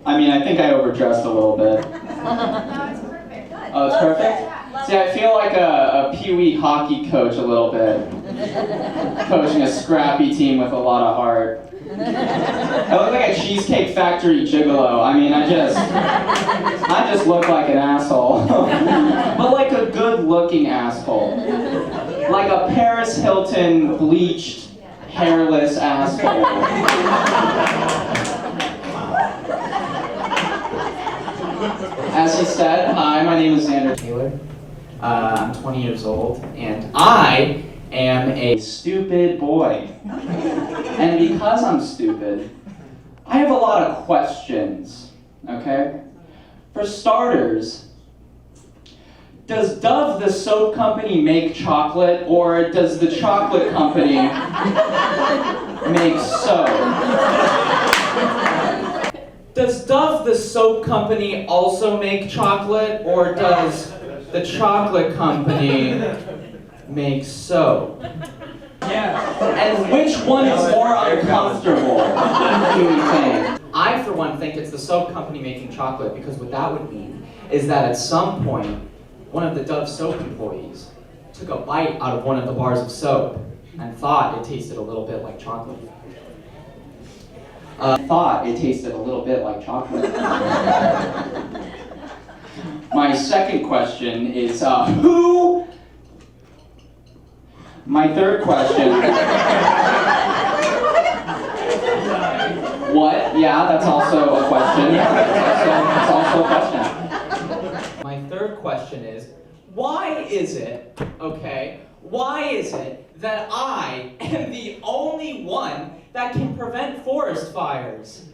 I mean, I think I overdressed a little bit. No, it's perfect. Oh, it's perfect? See, I feel like a Pee Wee hockey coach a little bit. Coaching a scrappy team with a lot of heart. I look like a Cheesecake Factory gigolo. I mean, I just look like an asshole. But like a good-looking asshole. Like a Paris Hilton bleached, hairless asshole. As he said, hi, my name is Xander Taylor. I'm 20 years old, and I am a stupid boy. And because I'm stupid, I have a lot of questions, okay? For starters, does Dove, the soap company, make chocolate, or does the chocolate company make soap? Does Dove, the soap company, also make chocolate, or does the chocolate company make soap? Yeah. And which one is more uncomfortable, do you think? I, for one, think it's the soap company making chocolate, because what that would mean is that at some point, one of the Dove soap employees took a bite out of one of the bars of soap and thought it tasted a little bit like chocolate. My second question is, who? My third question. What? Yeah, that's also a question. That's also a question. My third question is, why is it that I am the only one that can prevent forest fires?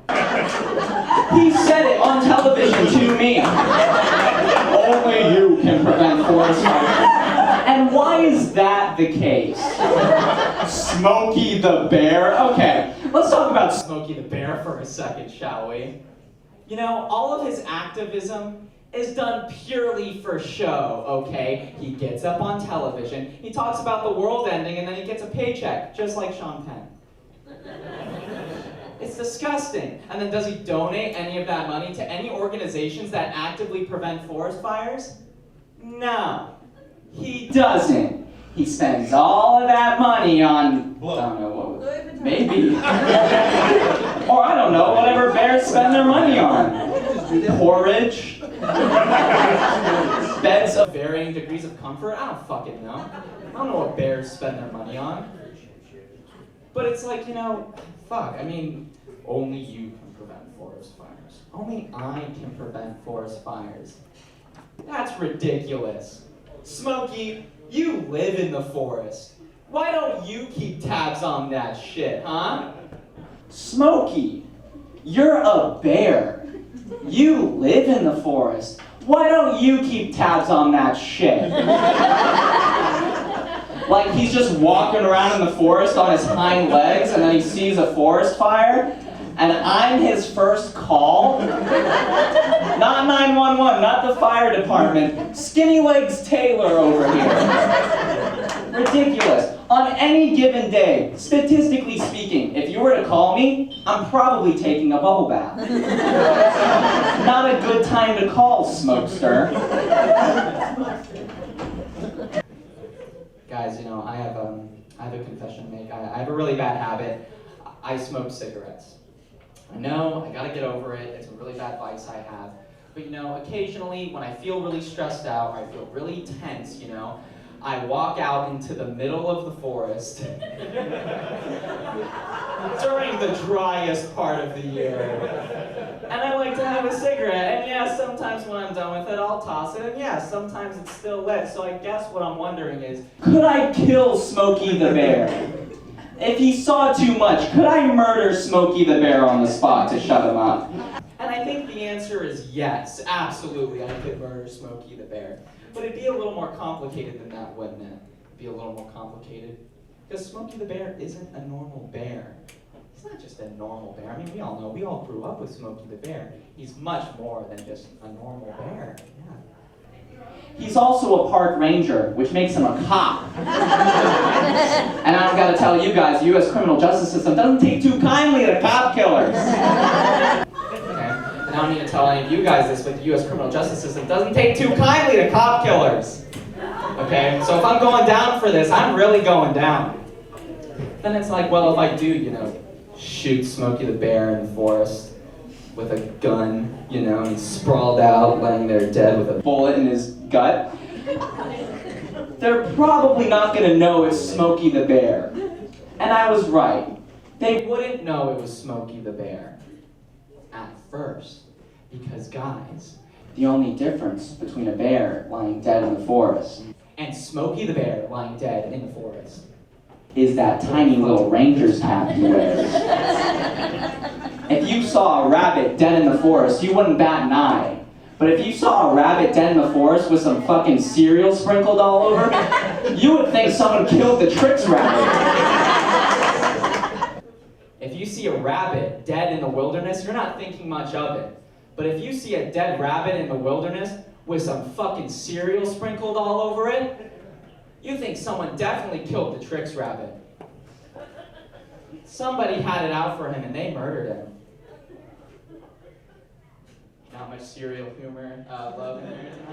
He said it on television to me. Only you can prevent forest fires. And why is that the case? Smokey the Bear? Okay, let's talk about Smokey the Bear for a second, shall we? You know, all of his activism is done purely for show, okay? He gets up on television, he talks about the world ending, and then he gets a paycheck, just like Sean Penn. It's disgusting. And then does he donate any of that money to any organizations that actively prevent forest fires? No, he doesn't. He spends all of that money on, I don't know, what, maybe. Or I don't know, whatever bears spend their money on. Porridge. Beds of varying degrees of comfort. I don't fucking know. I don't know what bears spend their money on. But it's like, you know, fuck, I mean, only you can prevent forest fires. Only I can prevent forest fires. That's ridiculous. Smokey, you live in the forest. Why don't you keep tabs on that shit, huh? Smokey, you're a bear. You live in the forest. Why don't you keep tabs on that shit? Like he's just walking around in the forest on his hind legs and then he sees a forest fire and I'm his first call? Not 911, not the fire department. Skinny Legs Taylor over here. Ridiculous. On any given day, statistically speaking, if you were to call me, I'm probably taking a bubble bath. Not a good time to call, smokester. Guys, you know, I have a confession to make. I have a really bad habit. I smoke cigarettes. I know, I gotta get over it. It's a really bad vice I have. But you know, occasionally when I feel really stressed out, or I feel really tense, you know, I walk out into the middle of the forest during the driest part of the year. And I like to have a cigarette. And yeah, sometimes when I'm done with it, I'll toss it. And yeah, sometimes it's still lit. So I guess what I'm wondering is, could I kill Smokey the Bear? If he saw too much, could I murder Smokey the Bear on the spot to shut him up? And I think the answer is yes, absolutely, I could murder Smokey the Bear. But it'd be a little more complicated than that, wouldn't it? It'd be a little more complicated. Because Smokey the Bear isn't a normal bear. He's not just a normal bear. I mean, we all know, we all grew up with Smokey the Bear. He's much more than just a normal bear. Yeah. He's also a park ranger, which makes him a cop. And I've got gotta tell you guys, the U.S. criminal justice system doesn't take too kindly to cop killers. Okay? And I don't need to tell any of you guys this, but the U.S. criminal justice system doesn't take too kindly to cop killers. Okay? So if I'm going down for this, I'm really going down. Then it's like, well, if I do, shoot Smokey the bear in the forest with a gun, and he's sprawled out, laying there dead with a bullet in his gut, they're probably not gonna know it's Smokey the bear. And I was right. They wouldn't know it was Smokey the bear at first. Because guys, the only difference between a bear lying dead in the forest and Smokey the bear lying dead in the forest is that tiny little ranger's hat he wears. If you saw a rabbit dead in the forest, you wouldn't bat an eye. But if you saw a rabbit dead in the forest with some fucking cereal sprinkled all over, you would think someone killed the Trix rabbit. If you see a rabbit dead in the wilderness, you're not thinking much of it. But if you see a dead rabbit in the wilderness with some fucking cereal sprinkled all over it, you think someone definitely killed the Trix rabbit. Somebody had it out for him and they murdered him. Not much cereal humor, love in there tonight.